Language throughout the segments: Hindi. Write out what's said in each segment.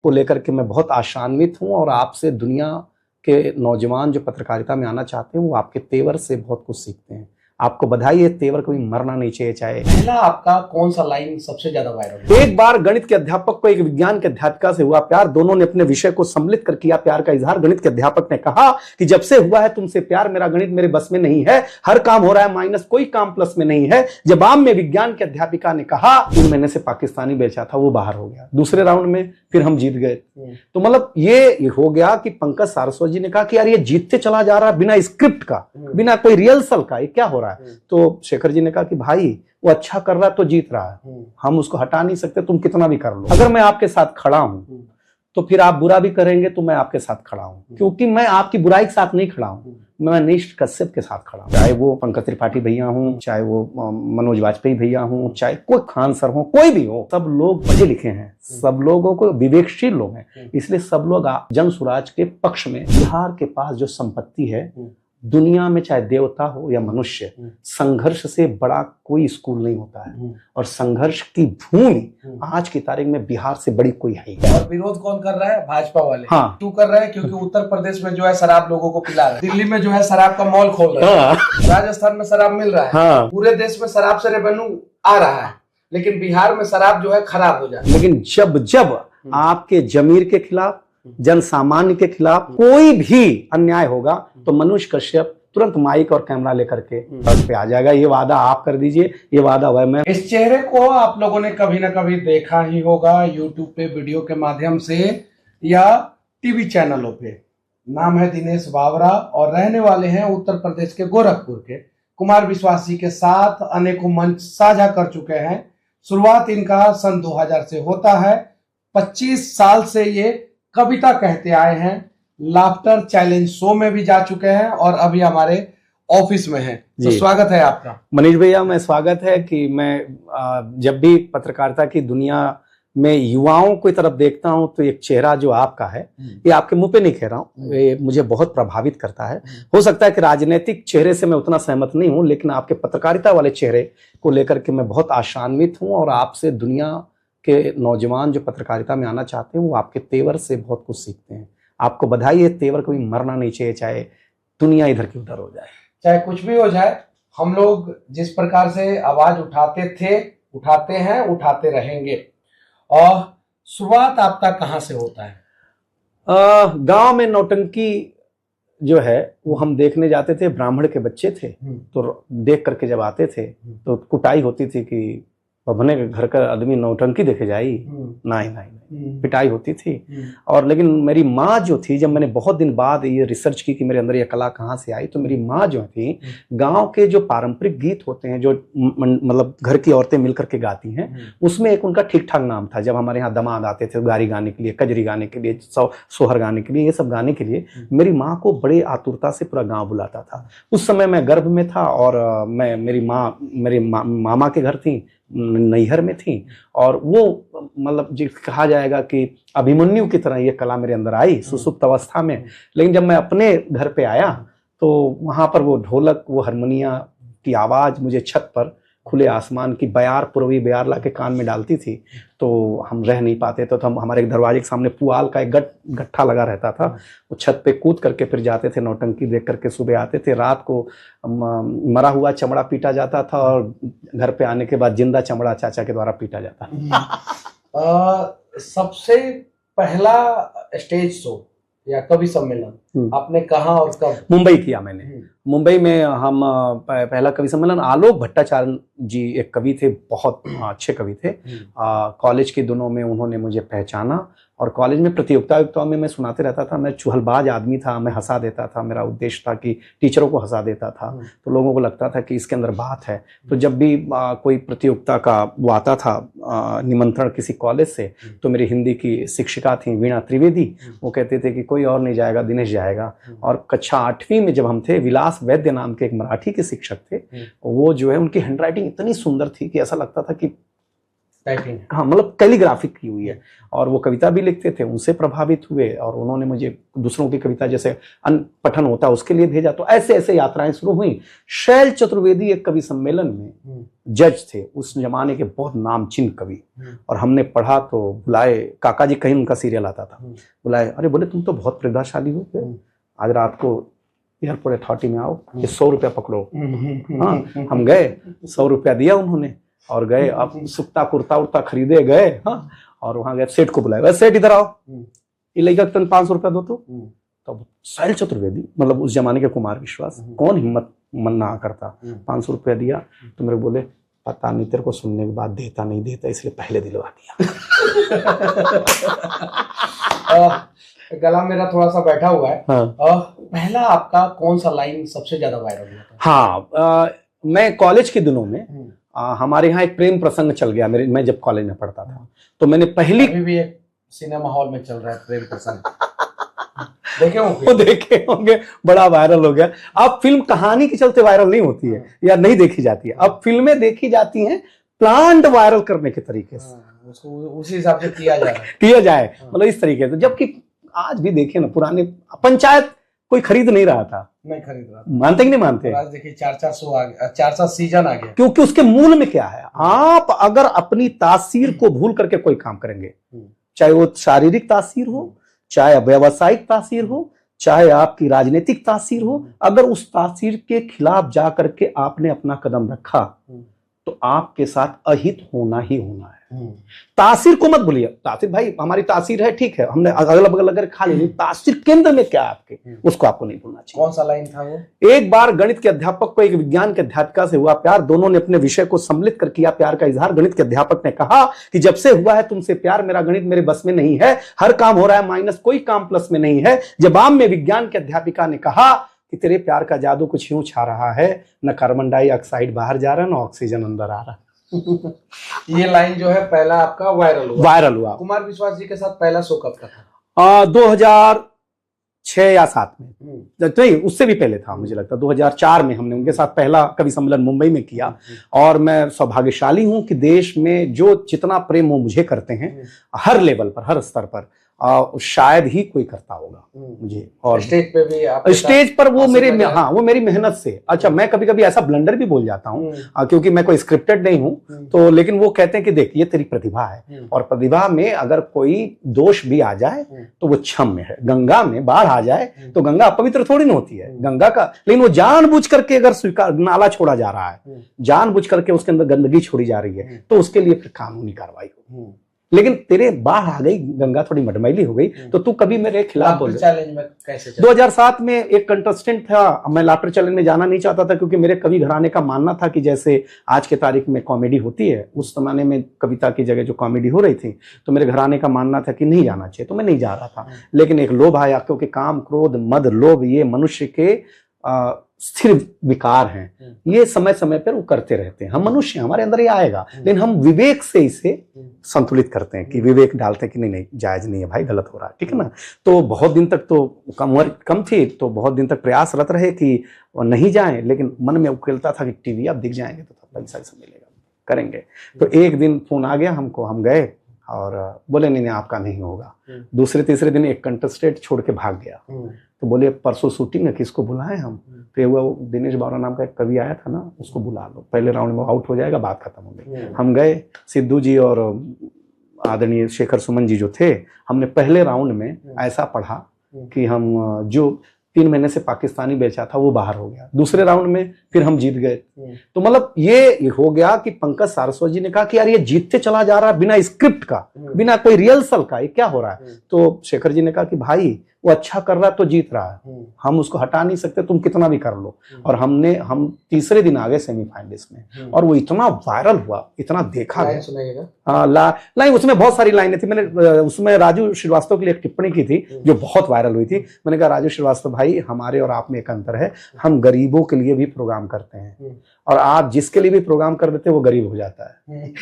को लेकर के मैं बहुत आशान्वित हूं और आपसे दुनिया के नौजवान जो पत्रकारिता में आना चाहते हैं वो आपके तेवर से बहुत कुछ सीखते हैं। आपको बधाई है, तेवर कभी मरना नहीं चाहिए। चाहे पहला आपका कौन सा लाइन सबसे ज्यादा वायरल? एक बार गणित के अध्यापक को एक विज्ञान के अध्यापिका से हुआ प्यार, दोनों ने अपने विषय को सम्मिलित कर किया प्यार का इजहार। गणित के अध्यापक ने कहा कि जब से हुआ है तुमसे प्यार मेरा गणित मेरे बस में नहीं है, हर काम हो रहा है माइनस, कोई काम प्लस में नहीं है। जवाब में विज्ञान के अध्यापिका ने कहा 3 महीने से पाकिस्तानी बेचा था वो बाहर हो गया। दूसरे राउंड में फिर हम जीत गए। तो मतलब ये हो गया कि पंकज सारस्वत जी ने कहा कि यार ये जीतते चला जा रहा है बिना स्क्रिप्ट का, बिना कोई रिहर्सल का, ये क्या हो रहा है। तो शेखर जी ने कहा कि भाई वो अच्छा कर रहा है तो जीत रहा है, हम उसको हटा नहीं सकते, तुम कितना भी कर लो। अगर मैं आपके साथ खड़ा हूं तो फिर आप बुरा भी करेंगे तो मैं आपके साथ खड़ा हूं, क्योंकि मैं आपकी बुराई के साथ नहीं खड़ा हूं, मैं निष्ठ कश्यप के साथ खड़ा हूं। चाहे वो पंकज त्रिपाठी भैया हूं, चाहे वो मनोज वाजपेयी भैया हूं, चाहे कोई खान सर हो, कोई भी हो, सब लोग पढ़े लिखे हैं, सब लोगों को विवेकशील लोग हैं, इसलिए सब लोग जन स्वराज के पक्ष में। बिहार के पास जो संपत्ति है दुनिया में, चाहे देवता हो या मनुष्य, संघर्ष से बड़ा कोई स्कूल नहीं होता है, और संघर्ष की भूमि आज की तारीख में बिहार से बड़ी कोई है। और विरोध कौन कर रहा है? भाजपा वाले। हाँ, क्यों कर रहे हैं? क्योंकि उत्तर प्रदेश में जो है शराब लोगों को पिला रहे हैं, दिल्ली में जो है शराब का मॉल खोल रहे हैं, राजस्थान में शराब मिल रहा है, हाँ, पूरे देश में शराब से रेवेन्यू आ रहा है, लेकिन बिहार में शराब जो है खराब हो जाती है। लेकिन जब आपके जमीर के खिलाफ, जन सामान्य के खिलाफ कोई भी अन्याय होगा तो मनोज कश्यप तुरंत माइक और कैमरा लेकर के सड़क पे आ जाएगा। ये वादा आप कर दीजिए, ये वादा हुआ है। मैं इस चेहरे को आप लोगों ने कभी ना कभी देखा ही होगा, यूट्यूब पे वीडियो के माध्यम से या टीवी चैनलों पे। नाम है दिनेश बावरा और रहने वाले हैं उत्तर प्रदेश के गोरखपुर के। कुमार विश्वास जी के साथ अनेकों मंच साझा कर चुके हैं। शुरुआत इनका सन 2000 से होता है। 25 साल से ये कविता कहते आए हैं, लाफ्टर चैलेंज शो में भी जा चुके हैं और अभी हमारे ऑफिस में हैं। तो स्वागत है आपका। मनीष भैया, मैं स्वागत है कि मैं जब भी पत्रकारिता की दुनिया में युवाओं की तरफ देखता हूं तो एक चेहरा जो आपका है, ये आपके मुंह पे नहीं कह रहा हूं, ये मुझे बहुत प्रभावित करता है। हो सकता है कि राजनीतिक चेहरे से मैं उतना सहमत नहीं हूं, लेकिन आपके पत्रकारिता वाले चेहरे को लेकर के मैं बहुत आशान्वित हूं और आपसे दुनिया के नौजवान जो पत्रकारिता में आना चाहते हैं वो आपके तेवर से बहुत कुछ सीखते हैं। आपको बधाई है, तेवर कभी मरना नहीं चाहिए, चाहे दुनिया इधर की उधर हो जाए, चाहे कुछ भी हो जाए। हम लोग जिस प्रकार से आवाज उठाते थे, उठाते हैं, उठाते रहेंगे। और शुरुआत आपका कहाँ से होता है? गांव में नौटंकी जो है वो हम देखने जाते थे, ब्राह्मण के बच्चे थे तो देख करके जब आते थे तो कुटाई होती थी कि अपने घर का आदमी नौटंकी देखे जाई, नहीं, पिटाई होती थी। और लेकिन मेरी माँ जो थी, जब मैंने बहुत दिन बाद ये रिसर्च की कि मेरे अंदर ये कला कहाँ से आई, तो मेरी माँ जो थी गांव के जो पारंपरिक गीत होते हैं जो मतलब घर की औरतें मिलकर के गाती हैं, उसमें एक उनका ठीक ठाक नाम था। जब हमारे यहाँ दमाद आते थे गारी गाने के लिए, कजरी गाने के लिए, सोहर गाने के लिए, ये सब गाने के लिए मेरी माँ को बड़े आतुरता से पूरा गाँव बुलाता था। उस समय मैं गर्भ में था और मेरी माँ मेरे मामा के घर थी, नैहर में थी, और वो मतलब जो कहा जाएगा कि अभिमन्यु की तरह ये कला मेरे अंदर आई सुसुप्त अवस्था में। लेकिन जब मैं अपने घर पे आया तो वहां पर वो ढोलक, वो हारमोनिया की आवाज मुझे छत पर खुले आसमान की बयार, पूर्वी बयार ला के कान में डालती थी, तो हम रह नहीं पाते। तो हम हमारे दरवाजे के सामने पुआल का एक गट्ठा लगा रहता था, वो छत पे कूद करके फिर जाते थे, नौटंकी देख करके सुबह आते थे। रात को मरा हुआ चमड़ा पीटा जाता था और घर पे आने के बाद जिंदा चमड़ा चाचा के द्वारा पीटा जाता। सबसे पहला स्टेज शो या कवि सम्मेलन आपने कहाँ और कब? मुंबई किया मैंने। मुंबई में हम पहला कवि सम्मेलन, आलोक भट्टाचार्य जी एक कवि थे, बहुत अच्छे कवि थे। कॉलेज के दिनों में उन्होंने मुझे पहचाना और कॉलेज में प्रतियोगिता में मैं सुनाते रहता था। मैं चुहलबाज आदमी था, मैं हंसा देता था, मेरा उद्देश्य था कि टीचरों को हंसा देता था, तो लोगों को लगता था कि इसके अंदर बात है। तो जब भी कोई प्रतियोगिता का वो आता था निमंत्रण किसी कॉलेज से, तो मेरी हिंदी की शिक्षिका थी वीणा त्रिवेदी, वो कहते थे कि कोई और नहीं जाएगा, दिनेश जाएगा। और कक्षा 8वीं में जब हम थे, विलास वैद्य नाम के एक मराठी के शिक्षक थे, वो जो है उनकी हैंडराइटिंग इतनी सुंदर थी कि ऐसा लगता था कि टाइपिंग। हाँ मतलब कैलीग्राफी की हुई है, और वो कविता भी लिखते थे, उनसे प्रभावित हुए और उन्होंने मुझे दूसरों की कविता जैसे पठन होता है उसके लिए भेजा। तो ऐसे ऐसे यात्राएं शुरू हुई। शैल चतुर्वेदी एक कवि सम्मेलन में जज थे, उस जमाने के बहुत नामचीन कवि, और हमने पढ़ा तो बुलाए, काका जी कहीं उनका सीरियल आता था, बुलाए, अरे बोले तुम तो बहुत प्रतिभाशाली हो, आज रात को एयरपोर्ट अथॉरिटी में आओ, ये 100 रुपया पकड़ो। हाँ हम गए, 100 रुपया दिया उन्होंने और गए, अब सुक्ता कुर्ता उर्ता खरीदे गए। हाँ और वहां गए, सेठ को बुलाया, सेठ इधर आओ, ये लेगा तुम 500 रुपया दो। तो तब शैल चतुर्वेदी मतलब उस जमाने के कुमार विश्वास, कौन हिम्मत मन ना करता, 500 रुपया दिया। तो मेरे बोले पता नहीं तेरे को सुनने के बाद देता नहीं देता, इसलिए पहले दिलवा दिया। गला मेरा थोड़ा सा बैठा हुआ है। हाँ। पहला आपका कौन सा लाइन सबसे ज्यादा वायरल हुआ था? हाँ मैं कॉलेज के दिनों में हमारे यहाँ एक प्रेम प्रसंग चल गया, मैं जब कॉलेज में पढ़ता था, तो मैंने पहली, अभी भी एक सिनेमा हॉल में चल रहा है प्रेम प्रसंग, देखे होंगे? वो देखे होंगे, बड़ा वायरल हो गया। अब फिल्म कहानी के चलते वायरल नहीं होती है या नहीं देखी जाती है, अब फिल्में देखी जाती हैं प्लांट वायरल करने के तरीके से, उसको उसी हिसाब से किया जाए किया जाए, मतलब इस तरीके से। जबकि आज भी देखे ना, पुराने पंचायत कोई खरीद नहीं रहा था, नहीं खरीद रहा, मानते कि नहीं मानते? आज देखिए 4-4 शो आ गया, 4-4 सीजन आ गया, क्योंकि उसके मूल में क्या है, आप अगर अपनी तासीर को भूल करके कोई काम करेंगे, चाहे वो शारीरिक तासीर हो, चाहे व्यावसायिक तासीर हो, चाहे आपकी राजनीतिक तासीर हो, अगर उस तासीर के खिलाफ जा करके आपने अपना कदम रखा तो आपके साथ अहित होना ही होना है। तासीर को मत भूलिए, तासीर भाई हमारी तासीर है, ठीक है, हमने अगल बगल अगर खा ली, तासीर केंद्र में क्या है आपके, उसको आपको नहीं भूलना चाहिए। कौन सा लाइन था वो? एक बार गणित के अध्यापक को एक विज्ञान के अध्यापिका से हुआ प्यार, दोनों ने अपने विषय को सम्मिलित कर किया प्यार का इजहार। गणित के अध्यापक ने कहा कि जब से हुआ है तुमसे प्यार, मेरा गणित मेरे बस में नहीं है, हर काम हो रहा है माइनस, कोई काम प्लस में नहीं है। जवाब में विज्ञान के अध्यापिका ने कहा कि तेरे प्यार का जादू कुछ यूं छा रहा है, न कार्बन डाइऑक्साइड बाहर जा रहा, न ऑक्सीजन अंदर आ रहा। ये लाइन जो है पहला आपका वायरल हुआ। कुमार विश्वास जी के साथ पहला शो कब का था? 2006 या 7 में, नहीं उससे भी पहले था, मुझे लगता 2004 में हमने उनके साथ पहला कवि सम्मेलन मुंबई में किया। और मैं सौभाग्यशाली हूं कि देश में जो जितना प्रेम वो मुझे करते हैं, हर लेवल पर, हर स्तर पर, शायद ही कोई करता होगा मुझे। और स्टेज पे भी स्टेज पर वो मेरे, हाँ वो मेरी मेहनत से। अच्छा मैं कभी कभी ऐसा ब्लंडर भी बोल जाता हूँ क्योंकि मैं कोई स्क्रिप्टेड नहीं हूँ, तो लेकिन वो कहते हैं कि देख ये तेरी प्रतिभा है, और प्रतिभा में अगर कोई दोष भी आ जाए तो वो क्षम्य है। गंगा में बाढ़ आ जाए तो गंगा अपवित्र थोड़ी ना होती है गंगा का, लेकिन वो जानबूझ करके अगर स्वीकार नाला छोड़ा जा रहा है, जानबूझ करके उसके अंदर गंदगी छोड़ी जा रही है, तो उसके लिए फिर कानूनी कार्रवाई हो। लेकिन तेरे बाढ़ आ गई, गंगा थोड़ी मटमैली हो गई, तो तू कभी मेरे खिलाफ बोल। चैलेंज में कैसे 2007 में एक कंटेस्टेंट था, मैं लाफ्टर चैलेंज में जाना नहीं चाहता था क्योंकि मेरे कवि घराने का मानना था कि जैसे आज के तारीख में कॉमेडी होती है, उस जमाने में कविता की जगह जो कॉमेडी हो रही थी, तो मेरे घराने का मानना था कि नहीं जाना चाहिए, तो मैं नहीं जा रहा था। लेकिन एक लोभ आया, क्योंकि काम क्रोध मद लोभ ये मनुष्य के स्थिर विकार हैं, ये समय समय पर वो करते रहते हैं। हम मनुष्य, हमारे अंदर ये आएगा, लेकिन हम विवेक से इसे संतुलित करते हैं कि विवेक डालते हैं कि नहीं नहीं जायज नहीं है भाई, गलत हो रहा है, ठीक है ना। तो बहुत दिन तक तो उम्र कम थी, तो बहुत दिन तक प्रयासरत रहे कि नहीं जाएं, लेकिन मन में उकेलता था कि टीवी अब दिख जाएंगे तो पैसा मिलेगा, करेंगे। तो एक दिन फोन आ गया हमको, हम गए और बोले नहीं नहीं आपका नहीं होगा। दूसरे तीसरे दिन एक कंटेस्टेंट छोड़ के भाग गया, तो बोले परसों शूटिंग है, किसको बुलाएं हम? फिर वो दिनेश बावरा नाम का एक कवि आया था ना, उसको बुला लो, पहले राउंड में आउट हो जाएगा, बात खत्म हो गई। हम गए, सिद्धू जी और आदरणीय शेखर सुमन जी जो थे, हमने पहले राउंड में ऐसा पढ़ा कि हम जो 3 महीने से पाकिस्तानी बेचा था वो बाहर हो गया। दूसरे राउंड में फिर हम जीत गए। तो मतलब ये हो गया कि पंकज सारस्वत जी ने कहा कि यार ये जीतते चला जा रहा है बिना स्क्रिप्ट का, बिना कोई रिहर्सल का, ये क्या हो रहा है? तो शेखर जी ने कहा कि भाई वो अच्छा कर रहा है तो जीत रहा है, हम उसको हटा नहीं सकते, तुम कितना भी कर लो। और हम तीसरे दिन आ गए सेमीफाइनलिस्ट में, और वो इतना वायरल हुआ, इतना देखा गया। हाँ लाइन उसमें बहुत सारी लाइनें थी। मैंने उसमें राजू श्रीवास्तव के लिए एक टिप्पणी की थी जो बहुत वायरल हुई थी। मैंने कहा राजू श्रीवास्तव भाई, हमारे और आप में एक अंतर है, हम गरीबों के लिए भी प्रोग्राम करते हैं, और आप जिसके लिए भी प्रोग्राम कर देते हैं वो गरीब हो जाता है।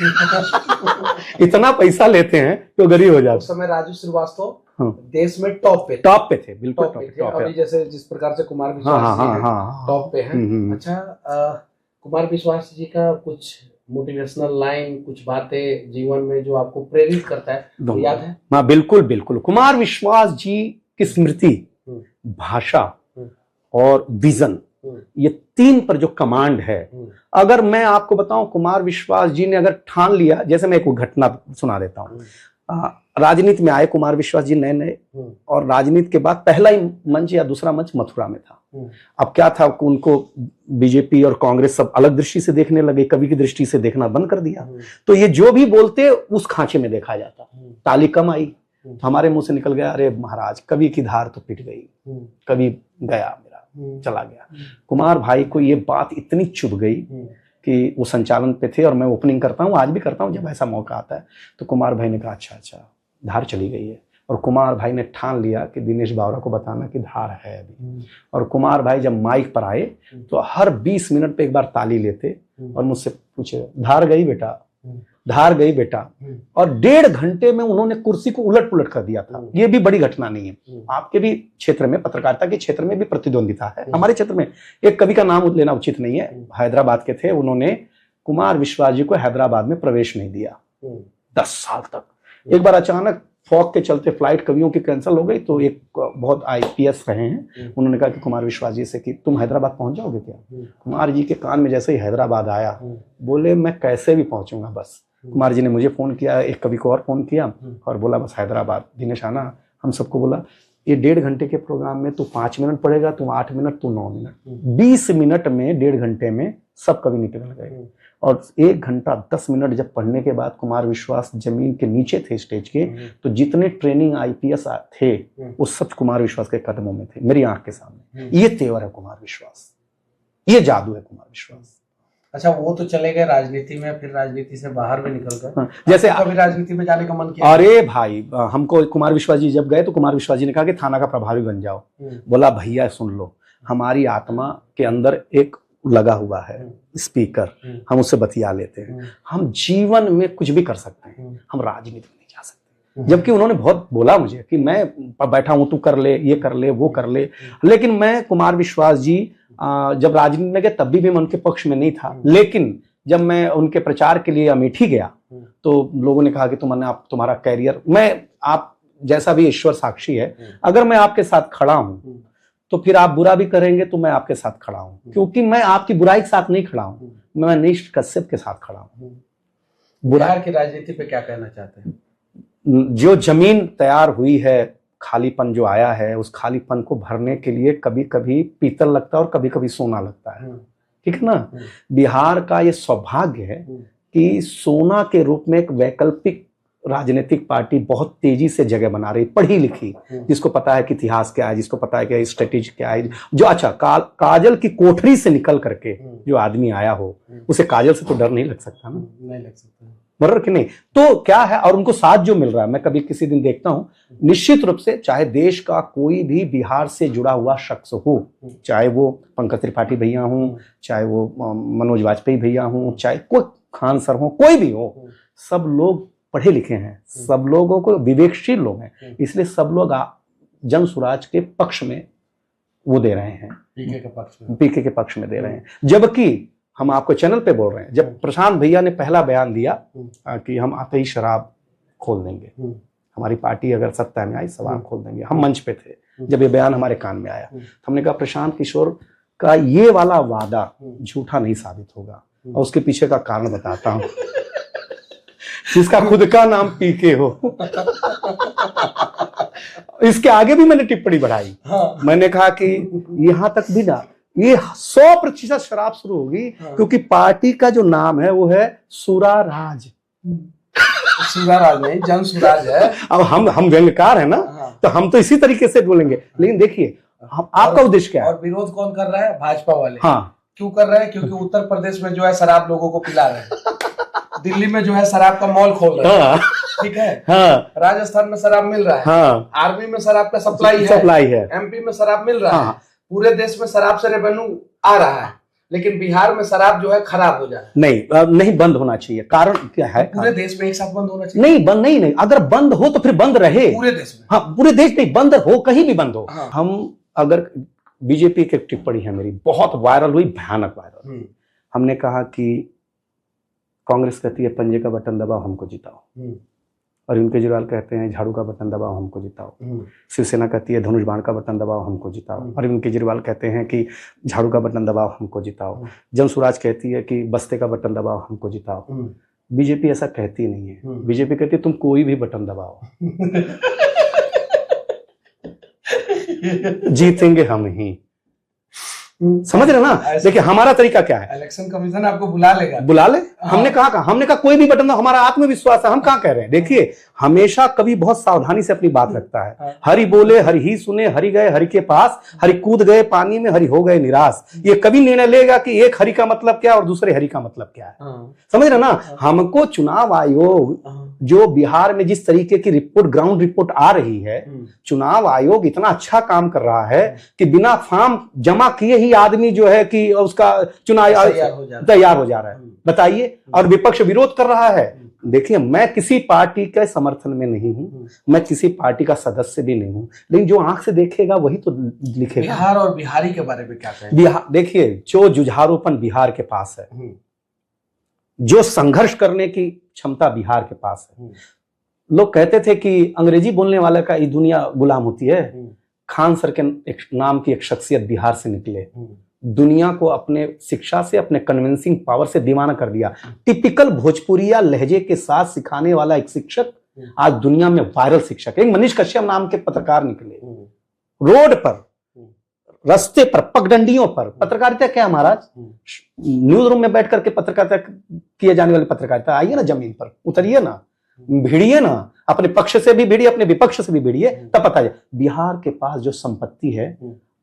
इतना पैसा लेते हैं तो गरीब हो जाता है। उस समय राजू श्रीवास्तव देश में टॉप पे थे, बिल्कुल टॉप पे। अभी जैसे जिस प्रकार से कुमार विश्वास जी टॉप पे हैं। अच्छा कुमार विश्वास जी का कुछ मोटिवेशनल लाइन, कुछ बातें जीवन में जो आपको प्रेरित करता है, तो याद है? हाँ बिल्कुल बिल्कुल। कुमार विश्वास जी की स्मृति, भाषा और विजन, ये तीन पर जो कमांड है, अगर मैं आपको बताऊं, कुमार विश्वास जी ने अगर ठान लिया, जैसे मैं एक घटना सुना देता हूं। राजनीति में आए कुमार विश्वास जी नए नए, और राजनीति के बाद पहला ही मंच या दूसरा मंच मथुरा में था। अब क्या था, उनको बीजेपी और कांग्रेस सब अलग दृष्टि से देखने लगे, कवि की दृष्टि से देखना बंद कर दिया। तो ये जो भी बोलते उस खांचे में देखा जाता, ताली कम आई तो हमारे मुंह से निकल गया, अरे महाराज कवि की धार तो पिट गई, कवि गया मेरा, चला गया। कुमार भाई को ये बात इतनी चुभ गई कि वो संचालन पे थे, और मैं ओपनिंग करता हूँ, आज भी करता हूँ जब ऐसा मौका आता है। तो कुमार भाई ने कहा अच्छा धार चली गई है, और कुमार भाई ने ठान लिया कि दिनेश बावरा को बताना कि धार है अभी। और कुमार भाई जब माइक पर आए तो हर 20 मिनट पे एक बार ताली लेते और मुझसे पूछे, धार गई बेटा, धार गई बेटा। और 1.5 घंटे में उन्होंने कुर्सी को उलट पुलट कर दिया था। ये भी बड़ी घटना नहीं है, आपके भी क्षेत्र में, पत्रकारिता के क्षेत्र में भी प्रतिद्वंदिता है। हमारे क्षेत्र में एक कवि का नाम लेना उचित नहीं है, हैदराबाद के थे, उन्होंने कुमार विश्वास जी को हैदराबाद में प्रवेश नहीं दिया 10 साल तक। एक बार अचानक फॉग के चलते फ्लाइट कवियों की कैंसिल हो गई, तो एक बहुत IPS रहे हैं, उन्होंने कहा कि कुमार विश्वास जी से कि तुम हैदराबाद पहुंच जाओगे क्या? कुमार जी के कान में जैसे ही हैदराबाद आया, बोले मैं कैसे भी पहुंचूंगा बस। कुमार जी ने मुझे फोन किया, एक कवि को और फोन किया, और बोला बस हैदराबाद दिनेश आना। हम सबको बोला ये 1.5 घंटे के प्रोग्राम में तू 5 मिनट पढ़ेगा, तू 8 मिनट, तू 9 मिनट, 20 मिनट में 1.5 घंटे में सब कवि निकल गए। और 1 घंटा 10 मिनट जब पढ़ने के बाद कुमार विश्वास जमीन के नीचे थे स्टेज के, तो जितने ट्रेनिंग IPS थे वो सब कुमार विश्वास के कदमों में थे, मेरी आंख के सामने। ये तेवर है कुमार विश्वास, ये जादू है कुमार विश्वास। अच्छा, वो तो चले गए राजनीति में, फिर राजनीति से बाहर भी निकल गए। हाँ, जैसे कभी राजनीति में जाने का मन किया? अरे भाई, हमको कुमार विश्वास जी जब गए तो कुमार विश्वास जी ने कहा कि थाना का प्रभारी बन जाओ। बोला भैया सुन लो, हमारी आत्मा के अंदर एक लगा हुआ है स्पीकर, हम उससे बतिया लेते हैं, हम जीवन में कुछ भी कर सकते हैं, हम राजनीति में नहीं जा सकते। जबकि उन्होंने बहुत बोला मुझे कि मैं बैठा हूं, तू कर ले, ये कर ले, वो कर ले। लेकिन मैं कुमार विश्वास जी जब राजनीति में गए तब भी मैं उनके पक्ष में नहीं था। लेकिन जब मैं उनके प्रचार के लिए अमेठी गया तो लोगों ने कहा कि तुम्हारा कैरियर, मैं, आप जैसा भी ईश्वर साक्षी है, अगर मैं आपके साथ खड़ा हूं तो फिर आप बुरा भी करेंगे तो मैं आपके साथ खड़ा हूं, क्योंकि मैं आपकी बुराई के साथ नहीं खड़ा हूं, मैं नीश कश्यप के साथ खड़ा हूं। बिहार की राजनीति पे क्या कहना चाहते हैं? जो जमीन तैयार हुई है, खालीपन जो आया है, उस खालीपन को भरने के लिए कभी कभी पीतल लगता है और कभी कभी सोना लगता है, ठीक है ना। बिहार का ये सौभाग्य है कि सोना के रूप में एक वैकल्पिक राजनीतिक पार्टी बहुत तेजी से जगह बना रही, पढ़ी लिखी, जिसको पता है कि इतिहास क्या है, जिसको पता है कि स्ट्रेटेजी क्या है, जो अच्छा काजल की कोठरी से निकल करके जो आदमी आया हो, उसे काजल से तो डर नहीं लग सकता ना, नहीं लग सकता, बराबर कि नहीं। तो क्या है, और उनको साथ जो मिल रहा है, मैं कभी किसी दिन देखता हूं, निश्चित रूप से चाहे देश का कोई भी बिहार से जुड़ा हुआ शख्स हो, चाहे वो पंकज त्रिपाठी भैया हों, चाहे वो मनोज वाजपेयी भैया हों, चाहे कोई खान सर हो, कोई भी हो, सब लोग पढ़े लिखे हैं, सब लोगों को विवेकशील लोग हैं, इसलिए सब लोग जन स्वराज के पक्ष में वो दे रहे हैं, पीके के पक्ष में दे रहे हैं। जबकि हम आपको चैनल पे बोल रहे हैं, जब प्रशांत भैया ने पहला बयान दिया कि हम आते ही शराब खोल देंगे, हमारी पार्टी अगर सत्ता में आई शराब खोल देंगे, हम मंच पे थे जब ये बयान हमारे कान में आया, हमने कहा प्रशांत किशोर का ये वाला वादा झूठा नहीं साबित होगा, और उसके पीछे का कारण बताता हूं, जिसका खुद का नाम पीके हो। इसके आगे भी मैंने टिप्पणी बढ़ाई, मैंने कहा कि यहां तक भी ना, ये 100% शराब शुरू होगी, क्योंकि पार्टी का जो नाम है वो है सुराराज। सुराराज नहीं, जन सुराज है। अब हम व्यंग्यकार है ना, तो हम तो इसी तरीके से बोलेंगे। लेकिन देखिए आपका उद्देश्य क्या है, और विरोध कौन कर रहा है? भाजपा वाले। हाँ, क्यों कर रहे हैं? क्योंकि उत्तर प्रदेश में जो है शराब लोगों को पिला रहे हैं, दिल्ली में जो है शराब का मॉल खोल रहे हैं, ठीक है, राजस्थान में शराब मिल रहा है, आर्मी में शराब का सप्लाई है, MP में शराब मिल रहा है, पूरे देश में शराब से रेवेन्यू आ रहा है, लेकिन बिहार में शराब जो है खराब हो जाए। नहीं बंद होना चाहिए। कारण क्या है? पूरे देश में एक साथ बंद होना चाहिए। नहीं, बंद नहीं, अगर बंद हो तो फिर बंद रहे पूरे देश में। हाँ, पूरे देश नहीं, बंद हो, कहीं भी बंद हो। हम अगर बीजेपी की टिप्पणी है मेरी, बहुत वायरल हुई, भयानक वायरल। हमने कहा कि कांग्रेस कहती है पंजे का बटन दबाओ हमको जिताओ, अरविंद केजरीवाल कहते हैं झाड़ू का बटन दबाओ हमको जिताओ, शिवसेना कहती है धनुष बाण का बटन दबाओ हमको जिताओ, अरविंद केजरीवाल कहते हैं कि झाड़ू का बटन दबाओ हमको जिताओ, जन स्वराज कहती है कि बस्ते का बटन दबाओ हमको जिताओ। बीजेपी ऐसा कहती नहीं है, बीजेपी कहती है तुम कोई भी बटन दबाओ जीतेंगे हम ही। समझ रहे ना? देखिए हमारा तरीका क्या है, इलेक्शन कमीशन आपको बुला लेगा, बुला ले। हमने कहा कोई भी बटन, हमारा आत्मविश्वास है, हम कहाँ कह रहे हैं। देखिए हमेशा कभी बहुत सावधानी से अपनी बात रखता है। हरि बोले हरि ही सुने, हरि गए हरि के पास, हरि कूद गए पानी में, हरि हो गए निराश। ये कभी निर्णय लेगा कि एक हरि का मतलब क्या और दूसरे हरि का मतलब क्या है। समझ रहे ना? हमको चुनाव आयोग जो बिहार में जिस तरीके की रिपोर्ट, ग्राउंड रिपोर्ट आ रही है, चुनाव आयोग इतना अच्छा काम कर रहा है कि बिना फॉर्म जमा किए ही आदमी जो है कि उसका चुनाव तैयार हो जा रहा है। बताइए, और विपक्ष विरोध कर रहा है। देखिए मैं किसी पार्टी के समर्थन में नहीं हूं, मैं किसी पार्टी का सदस्य भी नहीं हूं, लेकिन जो आंख से देखेगा वही तो लिखेगा। बिहार और बिहारी के बारे में क्या कहें? बिहार देखिए, जो जुझारूपन बिहार के पास है, जो संघर्ष करने की क्षमता बिहार के पास है। लोग कहते थे कि अंग्रेजी बोलने वाले का ये दुनिया गुलाम होती है। खान सर के एक नाम की एक शख्सियत बिहार से निकले, दुनिया को अपने शिक्षा से, अपने कन्विंसिंग पावर से दीवाना कर दिया। टिपिकल भोजपुरिया लहजे के साथ सिखाने वाला एक शिक्षक आज दुनिया में वायरल शिक्षक है। एक मनीष कश्यप नाम के पत्रकार निकले, रोड पर, रास्ते पर, पगडंडियों पर। पत्रकारिता क्या महाराज? न्यूज रूम में बैठ करके पत्रकारिता किए जाने वाली पत्रकारिता। आइए ना जमीन पर, उतरिए ना, भिड़िए ना, अपने पक्ष से भी भिड़िए, अपने विपक्ष से भी भिड़िए, तब पता है बिहार के पास जो संपत्ति है,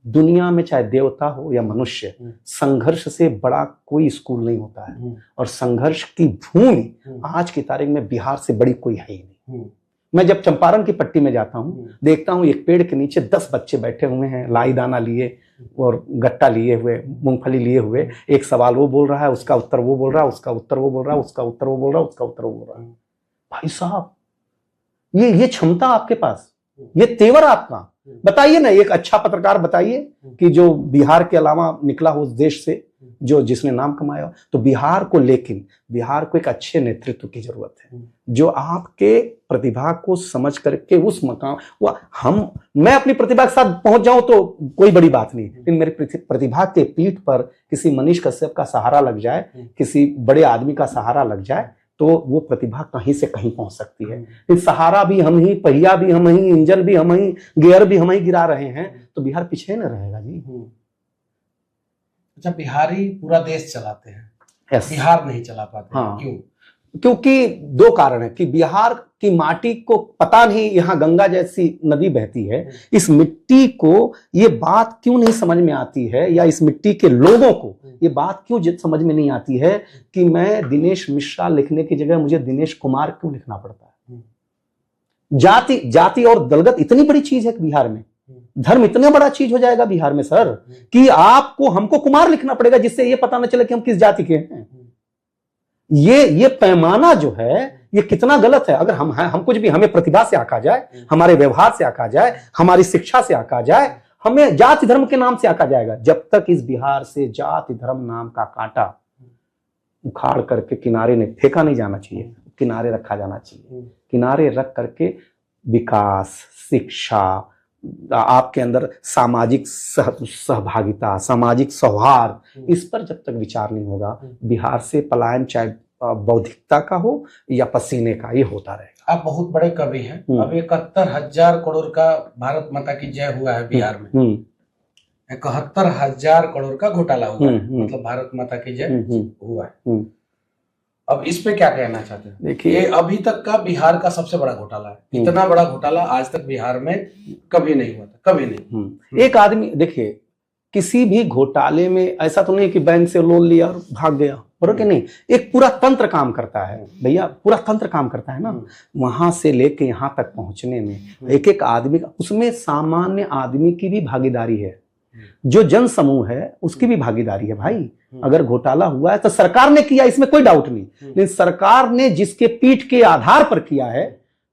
दुनिया में चाहे देवता हो या मनुष्य, संघर्ष से बड़ा कोई स्कूल नहीं होता है। और संघर्ष की भूमि आज की तारीख में बिहार से बड़ी कोई है ही नहीं। मैं जब चंपारण की पट्टी में जाता हूँ, देखता हूँ एक पेड़ के नीचे 10 बच्चे बैठे हुए हैं, लाई दाना लिए और गट्टा लिए हुए, मूंगफली लिए हुए। एक सवाल वो बोल रहा है, उसका उत्तर वो बोल रहा है, उसका उत्तर वो बोल रहा है, उसका उत्तर वो बोल रहा है, उसका उत्तर वो बोल रहा है। भाई साहब, ये क्षमता आपके पास, ये तेवर आपका। बताइए ना, एक अच्छा पत्रकार बताइए कि जो बिहार के अलावा निकला हो उस देश से, जो जिसने नाम कमाया। तो बिहार को, लेकिन बिहार को एक अच्छे नेतृत्व की जरूरत है, जो आपके प्रतिभा को समझ करके उस मकाम, मैं अपनी प्रतिभा के साथ पहुंच जाऊं तो कोई बड़ी बात नहीं, लेकिन मेरी प्रतिभा के पीठ पर किसी मनीष कश्यप का सहारा लग जाए, किसी बड़े आदमी का सहारा लग जाए, तो वो प्रतिभा कहीं से कहीं पहुंच सकती है। लेकिन सहारा भी हम ही, पहिया भी हम ही, इंजन भी हम ही, गियर भी हम ही गिरा रहे हैं, तो बिहार पीछे न रहेगा जी। अच्छा, बिहारी पूरा देश चलाते हैं, yes. बिहार नहीं चला पाते। हाँ। क्यों? क्योंकि 2 कारण है कि बिहार की माटी को पता नहीं, यहाँ गंगा जैसी नदी बहती है, इस मिट्टी को ये बात क्यों नहीं समझ में आती है, या इस मिट्टी के लोगों को ये बात क्यों समझ में नहीं आती है कि मैं दिनेश मिश्रा लिखने की जगह मुझे दिनेश कुमार क्यों लिखना पड़ता है। जाति और दलगत इतनी बड़ी चीज है बिहार में, धर्म इतना बड़ा चीज हो जाएगा बिहार में सर, कि हमको कुमार लिखना पड़ेगा, जिससे ये पता न चले कि हम किस जाति के हैं। ये पैमाना जो है ये कितना गलत है। अगर हम कुछ भी, हमें प्रतिभा से आंका जाए, हमारे व्यवहार से आंका जाए, हमारी शिक्षा से आंका जाए, हमें जाति धर्म के नाम से आंका जाएगा। जब तक इस बिहार से जाति धर्म नाम का कांटा उखाड़ करके किनारे नहीं फेंका नहीं जाना चाहिए, किनारे रखा जाना चाहिए। किनारे रख करके विकास, शिक्षा, आपके अंदर सामाजिक सहभागिता, सामाजिक सौहार्द, इस पर जब तक विचार नहीं होगा, बिहार से पलायन चाहे बौद्धिकता का हो या पसीने का, ये होता रहेगा। आप बहुत बड़े कवि हैं। अब 71,000 करोड़ का भारत माता की जय हुआ है बिहार में। 71,000 करोड़ का घोटाला हुआ है, मतलब भारत माता की जय हुआ है। अब इस पे क्या कहना चाहते हैं? देखिए, ये अभी तक का बिहार का सबसे बड़ा घोटाला है। इतना बड़ा घोटाला आज तक बिहार में कभी नहीं हुआ था, कभी नहीं। एक आदमी, देखिए किसी भी घोटाले में ऐसा तो नहीं कि बैंक से लोन लिया और भाग गया, बरोबर कि नहीं। एक पूरा तंत्र काम करता है भैया, पूरा तंत्र काम करता है ना, वहां से लेके यहाँ तक पहुंचने में एक एक आदमी का, उसमें सामान्य आदमी की भी भागीदारी है, जो जन समूह है उसकी भी भागीदारी है। भाई अगर घोटाला हुआ है तो सरकार ने किया, इसमें कोई डाउट नहीं, लेकिन सरकार ने जिसके पीठ के आधार पर किया है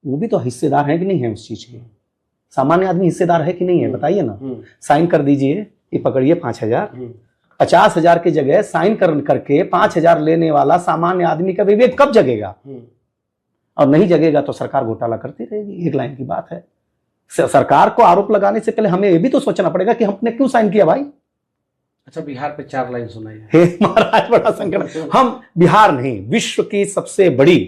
वो भी तो हिस्सेदार है कि नहीं है उस चीज के। सामान्य आदमी हिस्सेदार है कि नहीं है, बताइए ना। साइन कर दीजिए, ये पकड़िए 5,000, 50,000 की जगह साइन करके 5,000 लेने वाला सामान्य आदमी का विवेक कब जगेगा? और नहीं जगेगा तो सरकार घोटाला करती रहेगी। एक लाइन की बात है। सरकार को आरोप लगाने से पहले हमें ये भी तो सोचना पड़ेगा कि हमने क्यों साइन किया भाई। अच्छा, बिहार पे 4 लाइन सुनाइए। हे महाराज, बड़ा संकट। हम बिहार नहीं, विश्व की सबसे बड़ी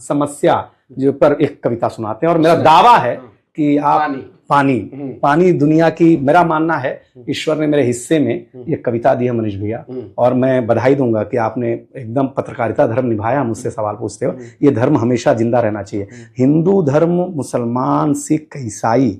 समस्या जो पर एक कविता सुनाते हैं, और मेरा दावा है कि आप पानी दुनिया की, मेरा मानना है ईश्वर ने मेरे हिस्से में ये कविता दी है मनीष भैया, और मैं बधाई दूंगा कि आपने एकदम पत्रकारिता धर्म निभाया। मुझसे सवाल पूछते हो, ये धर्म हमेशा जिंदा रहना चाहिए। हिंदू धर्म, मुसलमान, सिख, ईसाई,